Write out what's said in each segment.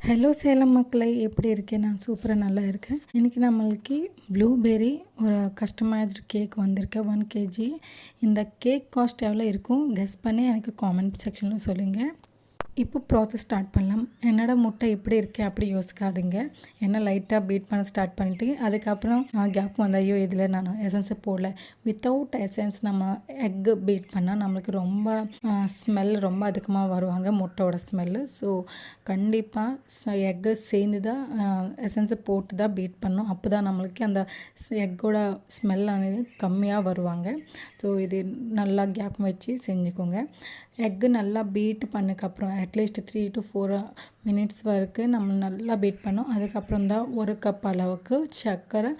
Hello Salem மக்களை எப்படி இருக்கேன்? நான் சூப்பராக நல்லா இருக்கேன். இன்றைக்கி நம்மளுக்கு ப்ளூபெர்ரி ஒரு கஸ்டமைஸ்டு கேக் வந்திருக்கு 1 kg. இந்த கேக் காஸ்ட் எவ்வளோ இருக்கும் கெஸ் பண்ணி எனக்கு காமெண்ட் செக்ஷனில் சொல்லுங்கள். இப்போ ப்ராசஸ் ஸ்டார்ட் பண்ணலாம். என்னோட முட்டை இப்படி இருக்கே அப்படி யோசிக்காதுங்க. ஏன்னா லைட்டாக பீட் பண்ண ஸ்டார்ட் பண்ணிட்டு அதுக்கப்புறம் கேப் வந்து ஐயோ இதில் நான் எசன்ஸை போடல. வித்தவுட் எசன்ஸ் நம்ம எக்கு பீட் பண்ணால் நம்மளுக்கு ரொம்ப ஸ்மெல் ரொம்ப அதிகமாக வருவாங்க முட்டையோட ஸ்மெல்லு. ஸோ கண்டிப்பாக எக்கு சேர்ந்து தான் எசன்ஸை போட்டு தான் பீட் பண்ணணும். அப்போ தான் நம்மளுக்கு அந்த எக்கோட ஸ்மெல் ஆனது கம்மியாக வருவாங்க. ஸோ இது நல்லா கேப் வச்சு செஞ்சுக்கோங்க. எக்கு நல்லா பீட் பண்ணதுக்கப்புறம் அட்லீஸ்ட் 3 to 4 minutes வரைக்கும் நம்ம நல்லா பீட் பண்ணோம். அதுக்கப்புறம் தான் 1 கப் அளவுக்கு சர்க்கரை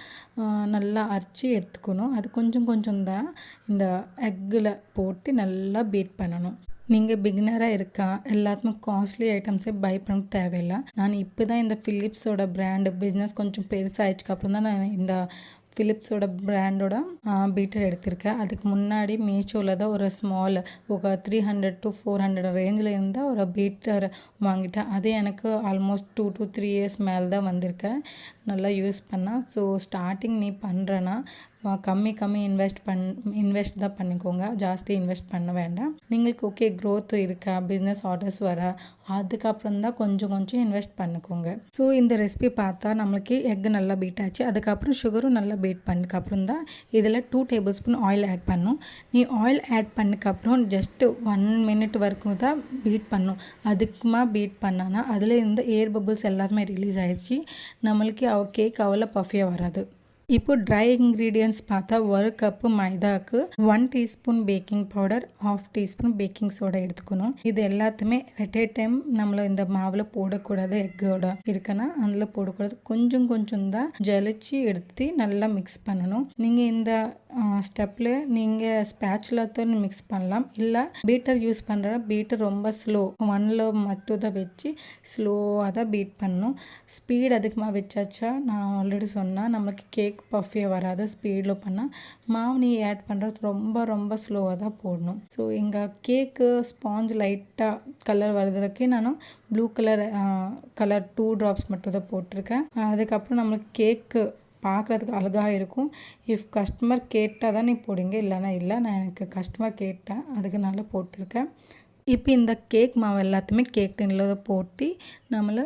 நல்லா அரைச்சி எடுத்துக்கணும். அது கொஞ்சம் கொஞ்சம் தான் இந்த எக்கில் போட்டு நல்லா பீட் பண்ணணும். நீங்கள் பிகினராக இருக்கா எல்லாத்துக்கும் காஸ்ட்லி ஐட்டம்ஸே பை பண்ண தேவையில்லை. நான் இப்போ தான் இந்த ஃபிலிப்ஸோட பிராண்டு பிஸ்னஸ் கொஞ்சம் பெருசாகிடுச்சுக்கப்புறம் தான் நான் இந்த ஃபிலிப்ஸோட பிராண்டோட பீட்டர் எடுத்திருக்கேன். அதுக்கு முன்னாடி மீஷோவில் தான் ஒரு ஸ்மால் ஒரு 300 to 400 ரேஞ்சில் இருந்தால் ஒரு பீட்டர் வாங்கிட்டேன். அது எனக்கு ஆல்மோஸ்ட் 2 to 3 years மேலே தான் வந்திருக்கேன் நல்லா யூஸ் பண்ணால். ஸோ ஸ்டார்டிங் நீ பண்ணுறேன்னா கம்மி இன்வெஸ்ட் தான் பண்ணிக்கோங்க. ஜாஸ்தி இன்வெஸ்ட் பண்ண வேண்டாம். நீங்களுக்கு ஓகே க்ரோத் இருக்கா பிஸ்னஸ் ஆர்டர்ஸ் வர அதுக்கப்புறம் தான் கொஞ்சம் இன்வெஸ்ட் பண்ணிக்கோங்க. ஸோ இந்த ரெசிபி பார்த்தா நம்மளுக்கு எக்கு நல்லா பீட் ஆச்சு. அதுக்கப்புறம் சுகரும் நல்லா பீட் பண்ணதுக்கப்புறம் தான் இதில் 2 tablespoon ஆயில் ஆட் பண்ணும். நீ ஆயில் ஆட் பண்ணதுக்கப்புறம் ஜஸ்ட்டு 1 minute வரைக்கும் தான் பீட் பண்ணும். அதுக்குமா பீட் பண்ணானா அதில் இருந்த ஏர் பபிள்ஸ் எல்லாருமே ரிலீஸ் ஆகிடுச்சு. நம்மளுக்கு கேக் அவ்வளோ பஃபியாக வராது. இப்போ ட்ரை இன்க்ரீடியன்ட்ஸ் பார்த்தா 1 கப்பு மைதாவுக்கு 1 teaspoon baking powder 1/2 teaspoon baking soda எடுத்துக்கணும். இது எல்லாத்தையுமே அட் ஏ டைம் நம்மளை இந்த மாவில் போடக்கூடாது. எக்கோட இருக்குன்னா அதில் போடக்கூடாது. கொஞ்சம் தான் ஜலிச்சு எடுத்து நல்லா மிக்ஸ் பண்ணணும். நீங்கள் இந்த ஸ்டெப்பில் நீங்கள் ஸ்பேச்சுலாத்தான் மிக்ஸ் பண்ணலாம். இல்லை பீட்டர் யூஸ் பண்ணுற பீட்டர் ரொம்ப ஸ்லோ 1ல் மட்டும் தான் வச்சு ஸ்லோவாக தான் பீட் பண்ணணும். ஸ்பீட் அதிகமாக வச்சாச்சா நான் ஆல்ரெடி சொன்னால் நம்மளுக்கு கேக் பஃபியாக வராது. ஸ்பீடில் பண்ணால் மாவு நீ ஆட் பண்ணுறது ரொம்ப ஸ்லோவாக தான் போடணும். ஸோ எங்கள் கேக்கு ஸ்பாஞ்ச் லைட்டாக கலர் வர்றதுக்கு நான் ப்ளூ கலர் 2 drops மட்டும் தான் போட்டிருக்கேன். அதுக்கப்புறம் நம்மளுக்கு கேக்கு பார்க்குறதுக்கு அழகாக இருக்கும். இஃப் கஸ்டமர் கேட்டால் தான் நீ போடுங்க, இல்லைனா இல்லை. நான் எனக்கு கஸ்டமர் கேட்டேன் அதுக்கு நல்லா போட்டிருக்கேன். இப்போ இந்த கேக் மாவு எல்லாத்தையுமே கேக் டின்னில் போட்டு நம்மளை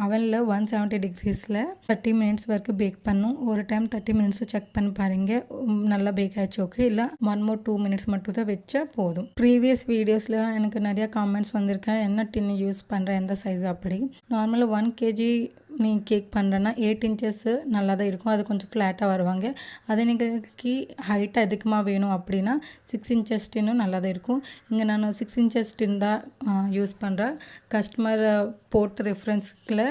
அவனில் 170 degreesல 30 minutes வரைக்கும் பேக் பண்ணும். ஒரு டைம் 30 minutes செக் பண்ணி பாருங்கள் நல்லா பேக் ஆச்சு ஓகே. இல்லை 1 more 2 minutes மட்டும் தான் வச்சா போதும். ப்ரீவியஸ் வீடியோஸில் எனக்கு நிறையா காமெண்ட்ஸ் வந்திருக்கேன் என்ன டின்னு யூஸ் பண்ணுறேன் எந்த சைஸ் அப்படி. நார்மலாக 1 kg நீ கேக் பண்ணுறேன்னா 8 inches நல்லா தான் இருக்கும். அது கொஞ்சம் ஃப்ளாட்டாக வருவாங்க. அதே நீங்கள் ஹைட் அதிகமாக வேணும் அப்படின்னா 6 inches டின்னும் நல்லா தான் இருக்கும். இங்கே நான் 6 inches டின் தான் யூஸ் பண்ணுறேன். கஸ்டமர் போட்ட ரெஃபரன்ஸில்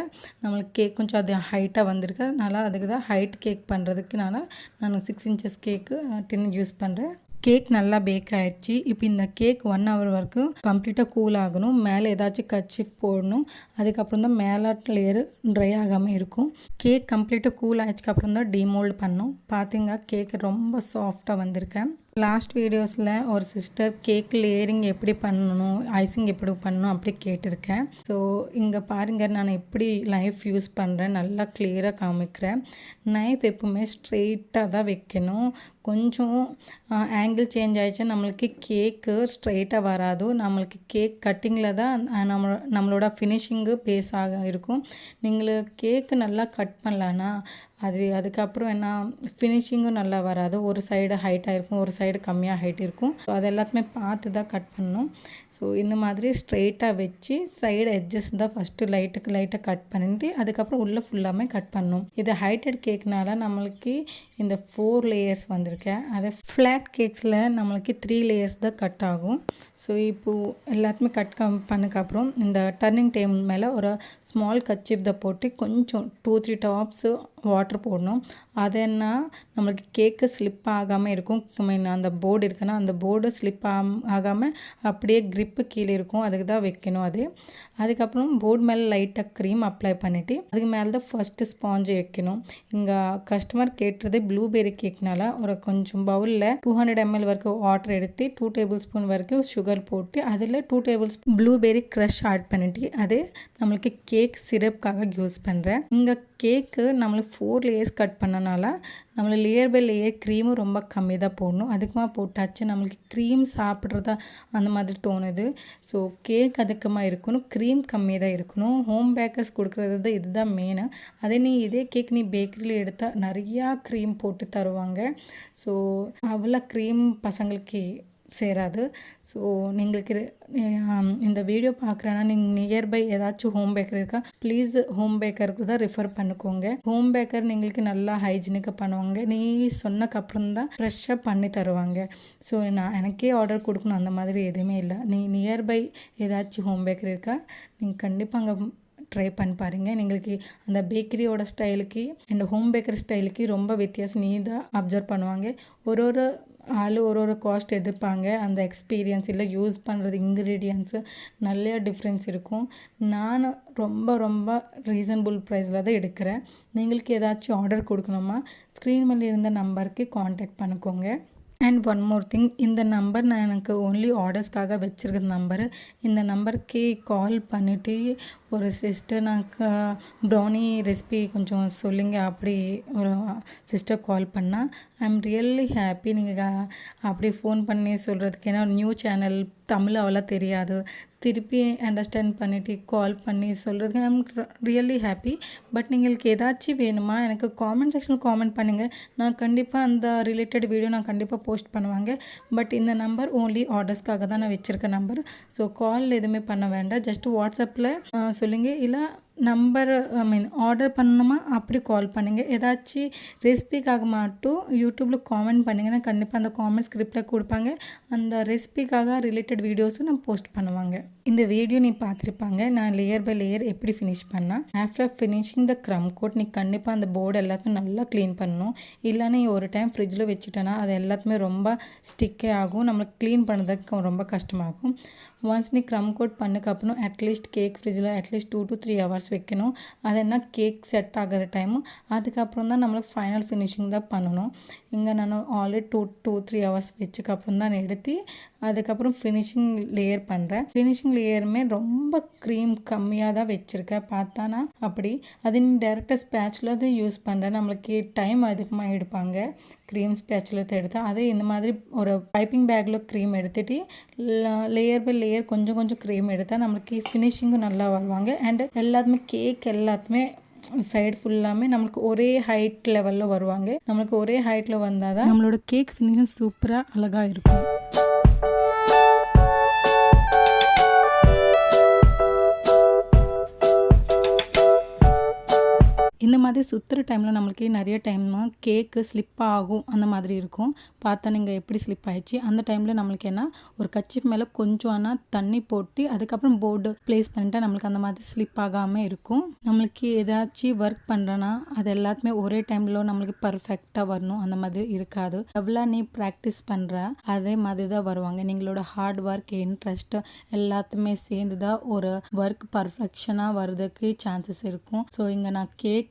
நம்மளுக்கு கேக் கொஞ்சம் அது ஹைட்டாக வந்திருக்கு. அதனால் அதுக்கு தான் ஹைட் கேக் பண்ணுறதுக்கு நான் 6 inches கேக்கு டின் யூஸ் பண்ணுறேன். கேக் நல்லா பேக் ஆகிடுச்சு. இப்போ இந்த கேக் 1 hour வரைக்கும் கம்ப்ளீட்டாக கூல் ஆகணும். மேலே ஏதாச்சும் கர்ச்சீஃப் போடணும். அதுக்கப்புறம் தான் மேலே லேயர் ட்ரை ஆகாமல் இருக்கும். கேக் கம்ப்ளீட்டாக கூல் ஆகிடுச்சுக்கப்புறம் தான் டிமோல்ட் பண்ணணும். பார்த்தீங்க கேக் ரொம்ப சாஃப்டாக வந்திருக்கேன். லாஸ்ட் வீடியோஸில் ஒரு சிஸ்டர் கேக் லேயரிங் எப்படி பண்ணணும் ஐசிங் எப்படி பண்ணணும் அப்படி கேட்டிருக்கேன். ஸோ இங்கே பாருங்கள் நான் எப்படி நைஃப் யூஸ் பண்ணுறேன் நல்லா கிளியராக காமிக்கிறேன். நைஃப் எப்பவுமே ஸ்ட்ரெயிட்டாக தான் வைக்கணும். கொஞ்சம் ஆங்கிள் சேஞ்ச் ஆகிடுச்சா நம்மளுக்கு கேக்கு ஸ்ட்ரெயிட்டாக வராது. நம்மளுக்கு கேக் கட்டிங்கில் தான் நம்மளோட ஃபினிஷிங்கு பேஸாக இருக்கும். நீங்கள் கேக்கு நல்லா கட் பண்ணலான்னா அதுக்கப்புறம் என்ன ஃபினிஷிங்கும் நல்லா வராது. ஒரு சைடு ஹைட்டாக இருக்கும் ஒரு சைடு கம்மியாக ஹைட் இருக்கும். ஸோ அது எல்லாத்தையுமே பார்த்து தான் கட் பண்ணணும். ஸோ இந்த மாதிரி ஸ்ட்ரெயிட்டாக வச்சு சைடு எட்ஜஸ் தான் ஃபஸ்ட்டு லைட்டாக கட் பண்ணிட்டு அதுக்கப்புறம் உள்ளே ஃபுல்லாமே கட் பண்ணணும். இது ஹைட்டட் கேக்னால நம்மளுக்கு இந்த 4 layers வந்திருக்கேன். அதே ஃப்ளாட் கேக்ஸில் நம்மளுக்கு 3 layers தான் கட் ஆகும். ஸோ இப்போது எல்லாத்தையுமே கட் பண்ணதுக்கப்புறம் இந்த டர்னிங் டேபிள் மேலே ஒரு ஸ்மால் கர்ச்சீஃப் தான் போட்டு கொஞ்சம் 2-3 drops வாட்டர் போடணும். அது என்ன நம்மளுக்கு கேக்கு ஸ்லிப் ஆகாமல் இருக்கும். அந்த போர்டு இருக்குன்னா அந்த போர்டு ஸ்லிப் ஆகாமல் அப்படியே க்ரிப்பு கீழே இருக்கும். அதுக்கு தான் வைக்கணும் அது. அதுக்கப்புறம் போர்டு மேலே லைட்டாக க்ரீம் அப்ளை பண்ணிவிட்டு அதுக்கு மேலே தான் ஃபஸ்ட்டு ஸ்பாஞ்சு வைக்கணும். இங்கே கஸ்டமர் கேட்டுறது ப்ளூபெர்ரி கேக்னால ஒரு கொஞ்சம் பவுலில் 200 ml வரைக்கும் வாட்டர் எடுத்து 2 டேபிள் ஸ்பூன் வரைக்கும் சுகர் போட்டு அதில் 2 table spoon blueberry crush add பண்ணிவிட்டு அது நம்மளுக்கு கேக் சிரப்காக யூஸ் பண்ணுறேன். இங்கே கேக்கு நம்மளுக்கு 4 லேயர்ஸ் கட் பண்ணனால நம்மளுக்கு லேயர் பை லேயர் க்ரீமும் ரொம்ப கம்மி தான் போடணும். அதுக்குமா போட்டாச்சு நம்மளுக்கு க்ரீம் சாப்பிட்றதா அந்த மாதிரி தோணுது. ஸோ கேக் அதிகமாக இருக்கணும், க்ரீம் கம்மியாக தான் இருக்கணும். ஹோம் பேக்கர்ஸ் கொடுக்குறது தான் இதுதான் மெயின். அதே இதே கேக் நீ பேக்கரியில் எடுத்தால் நிறையா க்ரீம் போட்டு தருவாங்க. ஸோ அவ்வளோ க்ரீம் பசங்களுக்கு சேராது. ஸோ நீங்களுக்கு இந்த வீடியோ பார்க்குறேன்னா நீங்கள் நியர்பை ஏதாச்சும் ஹோம் பேக்கர் இருக்கா, ப்ளீஸ் ஹோம் பேக்கருக்கு தான் ரிஃபர் பண்ணிக்கோங்க. ஹோம் பேக்கர் நீங்களுக்கு நல்லா ஹைஜீனிக்காக பண்ணுவாங்க. நீ சொன்னக்கப்புறம் தான் ஃப்ரெஷ்ஷாக பண்ணி தருவாங்க. ஸோ எனக்கே ஆர்டர் கொடுக்கணும் அந்த மாதிரி எதுவுமே இல்லை. நீ நியர்பை ஏதாச்சும் ஹோம் பேக்கர் இருக்கா, நீங்கள் கண்டிப்பாக அங்கே ட்ரை பண்ணி பாருங்கள். எங்களுக்கு அந்த பேக்கரியோட ஸ்டைலுக்கு அண்ட் ஹோம் பேக்கரி ஸ்டைலுக்கு ரொம்ப வித்தியாசம் நீ தான் அப்சர்வ் பண்ணுவாங்க. ஒரு ஆள் ஒரு காஸ்ட் எடுப்பாங்க. அந்த எக்ஸ்பீரியன்ஸ் இல்லை யூஸ் பண்ணுறது இன்க்ரீடியன்ஸு நிறையா டிஃப்ரென்ஸ் இருக்கும். நான் ரொம்ப ரீசனபிள் ப்ரைஸில் தான் எடுக்கிறேன். நீங்களுக்கு ஏதாச்சும் ஆர்டர் கொடுக்கணுமா ஸ்க்ரீன் மேலே இருந்த நம்பருக்கு காண்டாக்ட் பண்ணிக்கோங்க. அண்ட் ஒன் மோர் திங், இந்த நம்பர் நான் எனக்கு ஓன்லி ஆர்டர்ஸ்க்காக வச்சுருக்கிற நம்பரு. இந்த நம்பருக்கு கால் பண்ணிவிட்டு ஒரு சிஸ்டர் எனக்கு ப்ரௌனி ரெசிபி கொஞ்சம் சொல்லுங்க அப்படி ஒரு சிஸ்டர் கால் பண்ணால் ஐ எம் ரியல்லி ஹாப்பி. நீங்கள் அப்படி ஃபோன் பண்ணி சொல்கிறதுக்கு, ஏன்னா நியூ சேனல் தமிழ் அவ்வளோ தெரியாது, திருப்பி அண்டர்ஸ்டாண்ட் பண்ணிவிட்டு கால் பண்ணி சொல்கிறதுக்கு I am really happy. But நீங்களுக்கு ஏதாச்சும் வேணுமா எனக்கு காமெண்ட் செக்ஷனில் காமெண்ட் பண்ணுங்கள். நான் கண்டிப்பாக அந்த ரிலேட்டட் வீடியோ நான் கண்டிப்பாக போஸ்ட் பண்ணுவாங்க. பட் இந்த நம்பர் ஓன்லி ஆர்டர்ஸ்க்காக தான் நான் வச்சுருக்க நம்பர். ஸோ கால் எதுவுமே பண்ண வேண்டாம், ஜஸ்ட் வாட்ஸ்அப்பில் சொல்லுங்கள். இல்லை நம்பர் ஆர்டர் பண்ணணுமா அப்படி கால் பண்ணுங்கள். ஏதாச்சும் ரெசிபிக்காக மட்டும் யூடியூப்பில் காமெண்ட் பண்ணிங்கன்னா கண்டிப்பாக அந்த காமெண்ட் ஸ்கிரிப்டில் கொடுப்பாங்க. அந்த ரெசிபிக்காக ரிலேட்டட் வீடியோஸும் நான் போஸ்ட் பண்ணுவாங்க. இந்த வீடியோ நீ பார்த்துருப்பாங்க நான் லேயர் பை லேயர் எப்படி ஃபினிஷ் பண்ணேன். ஆஃப்டர் ஃபினிஷிங் த க்ரம் கோட் நீ கண்டிப்பாக அந்த போர்டு எல்லாத்தையும் நல்லா க்ளீன் பண்ணணும். இல்லைன்னா ஒரு டைம் ஃப்ரிட்ஜில் வச்சுட்டேன்னா அது எல்லாத்துமே ரொம்ப ஸ்டிக்கே ஆகும், நம்மளுக்கு க்ளீன் பண்ணுறதுக்கு ரொம்ப கஷ்டமாகும். ஒன்ஸ் நீ க்ரம் கோட் பண்ணதுக்கப்புறம் அட்லீஸ்ட் கேக் ஃப்ரிட்ஜில் அட்லீஸ்ட் 2 to 3 hours வைக்கணும். அது என்ன கேக் செட் ஆகிற டைமும் அதுக்கப்புறம் தான் நம்மளுக்கு ஃபைனல் ஃபினிஷிங் தான் பண்ணணும். இங்கே நான் ஆல்ரெடி 2 to 3 hours வச்சுக்கப்புறம் தான் எடுத்து அதுக்கப்புறம் ஃபினிஷிங் லேயர் பண்ணுறேன். ஃபினிஷிங் லேயருமே ரொம்ப க்ரீம் கம்மியாக தான் வச்சுருக்கேன் பார்த்தானா அப்படி. அது நீ டேரெக்டாக ஸ்பேச்சுலா தான் யூஸ் பண்ணுறேன், நம்மளுக்கு டைம் அதிகமாக எடுப்பாங்க க்ரீம் ஸ்பேச்சுலா எடுத்தால். அதே இந்த மாதிரி ஒரு பைப்பிங் பேக்கில் க்ரீம் எடுத்துகிட்டு லேயர் பை லேயர் கொஞ்சம் க்ரீம் எடுத்தால் நம்மளுக்கு ஃபினிஷிங்கும் நல்லா வருவாங்க. அண்டு எல்லாத்துமே கேக் எல்லாத்துமே சைடு ஃபுல்லாமே நம்மளுக்கு ஒரே ஹைட் லெவலில் வருவாங்க. நம்மளுக்கு ஒரே ஹைட்டில் வந்தால் தான் நம்மளோட கேக் ஃபினிஷிங் சூப்பராக அழகாக இருக்கும். இந்த மாதிரி சுற்றுற டைமில் நம்மளுக்கு நிறைய டைம் கேக்கு ஸ்லிப் ஆகும் அந்த மாதிரி இருக்கும். பார்த்தா நீங்கள் எப்படி ஸ்லிப் ஆகிடுச்சு அந்த டைமில் நம்மளுக்கு என்ன ஒரு கச்சிப் மேலே கொஞ்சம் ஆனால் தண்ணி போட்டு அதுக்கப்புறம் போர்டு ப்ளேஸ் பண்ணிட்டா நம்மளுக்கு அந்த மாதிரி ஸ்லிப் ஆகாமல் இருக்கும். நம்மளுக்கு ஏதாச்சும் ஒர்க் பண்ணுறோன்னா அது எல்லாத்துமே ஒரே டைமில் நம்மளுக்கு பர்ஃபெக்டாக வரணும் அந்த மாதிரி இருக்காது. எவ்வளோ நீ ப்ராக்டிஸ் பண்ணுற அதே மாதிரி தான் வருவாங்க. நீங்களோட ஹார்ட் ஒர்க் இன்ட்ரெஸ்ட் எல்லாத்துமே சேர்ந்து தான் ஒரு ஒர்க் பர்ஃபெக்ஷனாக வர்றதுக்கு சான்சஸ் இருக்கும். ஸோ இங்கே நான் கேக்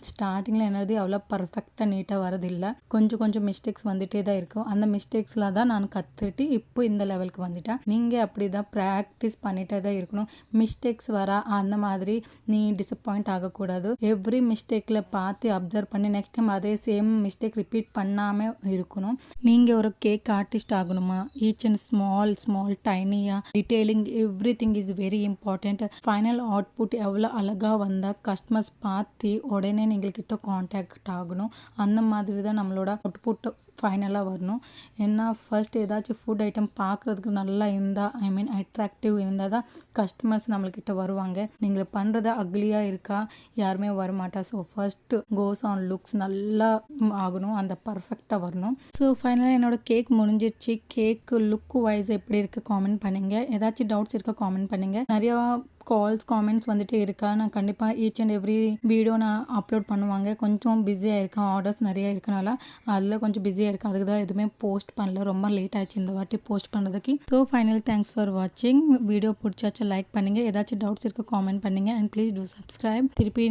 ஸ்டார்டிங்கில் என்னது அவ்வளோ பர்ஃபெக்டாக நீட்டாக வரதில்லை, கொஞ்சம் மிஸ்டேக்ஸ் வந்துகிட்டே தான் இருக்கும். அந்த மிஸ்டேக்ஸில் தான் நான் கற்றுட்டு இப்போ இந்த லெவலுக்கு வந்துட்டேன். நீங்கள் அப்படி தான் ப்ராக்டிஸ் பண்ணிகிட்டே தான் இருக்கணும். மிஸ்டேக்ஸ் வர அந்த மாதிரி நீ டிசப்பாயிண்ட் ஆகக்கூடாது. எவ்ரி மிஸ்டேக்கில் பார்த்து அப்சர்வ் பண்ணி நெக்ஸ்ட் டைம் அதே சேம் மிஸ்டேக் ரிப்பீட் பண்ணாமல் இருக்கணும். நீங்கள் ஒரு கேக் ஆர்டிஸ்ட் ஆகணுமா ஈச் அண்ட் ஸ்மால் டைனியாக detailing everything is very important. Final output எவ்வளோ அழகாக வந்தால் கஸ்டமர்ஸ் பார்த்து உடனே நீங்கள்கிட்ட காண்டாக்ட் ஆகணும். அந்த மாதிரி தான் நம்மளோட அவுட்புட் ஃபைனலாக வரணும். ஏன்னா ஃபர்ஸ்ட் ஏதாச்சும் ஃபுட் ஐட்டம் பார்க்குறதுக்கு நல்லா இருந்தால் அட்ராக்டிவ் இருந்தால் தான் கஸ்டமர்ஸ் நம்மள்கிட்ட வருவாங்க. நீங்கள் பண்ணுறது அக்லியாக இருக்கா யாருமே வரமாட்டா. So first goes on looks நல்லா ஆகணும், அந்த பர்ஃபெக்டாக வரணும். ஸோ ஃபைனலாக என்னோடய கேக் முடிஞ்சிடுச்சு. கேக்கு லுக் வைஸ் எப்படி இருக்குது காமெண்ட் பண்ணுங்கள். ஏதாச்சும் டவுட்ஸ் இருக்கா காமெண்ட் பண்ணுங்கள். நிறையா கால்ஸ் காமெண்ட்ஸ் வந்துட்டு இருக்கா. நான் கண்டிப்பாக ஈச் அண்ட் எவ்ரி வீடியோ நான் அப்லோட் பண்ணுவாங்க. கொஞ்சம் பிஸியாக இருக்கேன், ஆர்டர்ஸ் நிறைய இருக்கனால அதில் கொஞ்சம் பிஸியாக இருக்குது. அதுக்கு தான் எதுவுமே போஸ்ட் பண்ணல, ரொம்ப லேட் ஆச்சு இந்த வாட்டி போஸ்ட் பண்ணுறதுக்கு. ஸோ ஃபைனல் தேங்க்ஸ் ஃபார் வாட்சிங். வீடியோ பிடிச்சாச்சும் லைக் பண்ணுங்கள், ஏதாச்சும் டவுட்ஸ் இருக்குது காமெண்ட் பண்ணுங்கள் அண்ட் ப்ளீஸ் டூ சப்ஸ்கிரைப். திருப்பி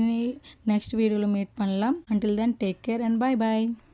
நெக்ஸ்ட் வீடியோவில் மீட் பண்ணலாம். until then take care and bye bye.